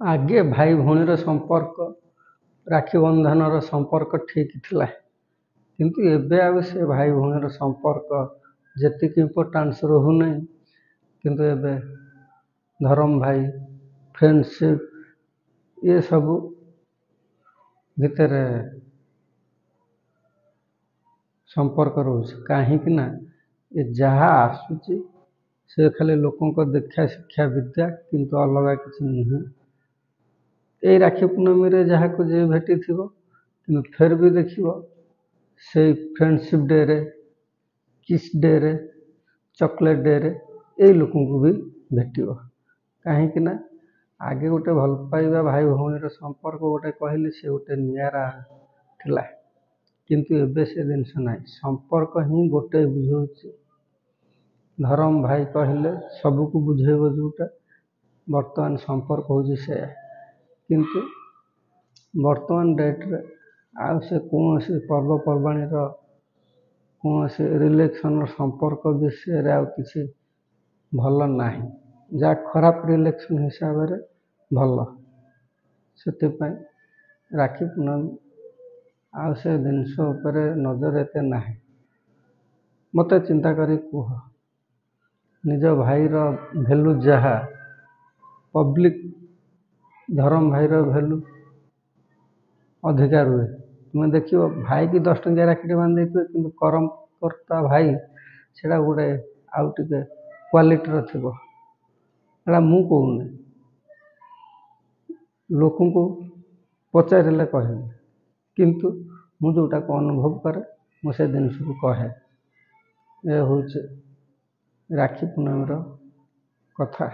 आगे भाई भौणीर संपर्क राखी बंधनर संपर्क ठीक थिला किंतु एबे आउ से भाई भौणीर संपर्क जेतिक इम्पोर्टान्स रहुना किंतु एबे धरम भाई फ्रेंडशिप ये सब भितर संपर्क रोचे कहीं ये जहाँ आसूची से खाली लोकों को देखा शिक्षा विद्या किंतु अलग किसी नुहे। ये राखी पूर्णमी रे जहाँ को जे भेटी थी कि फिर भी देखिए से फ्रेंडशिप डे रे किस डे रे चॉकलेट डे रे ये लोकों को भी भेटिव कहीं आगे गोटे भल पाइबा भाई भौणीर संपर्क गोटे कहले से गोटे नियारा थिला किंतु एबे से जिनस ना संपर्क ही गोटे बुझे धरम भाई कहले सबको बुझेब जोटा बर्तमान संपर्क हो से किंतु वर्तमान डेट रे आ से कौन से पर्वपर्वाणी कौन से रिलेक्शन संपर्क विषय आ किसी भल ना जहाँ खराब रिलेक्शन हिसाब से भल से राखी पूर्णमी आ से जिनस नजर एत ना मत चिंता करी कह निज भाई भैल्यू जहाँ पब्लिक धरम भाई भैल्यू अधिकार रुए तुम देख भाई की 10 टंकिया राखी बांधे कि करम करता भाई से गोटे आउ टे क्वालिटी थी मु कहूनी लोक को पचारे कहे किंतु मु जोटा को अनुभव करे मुझे जिनस को कहे ये हूँ राखी पूर्णमी कथा।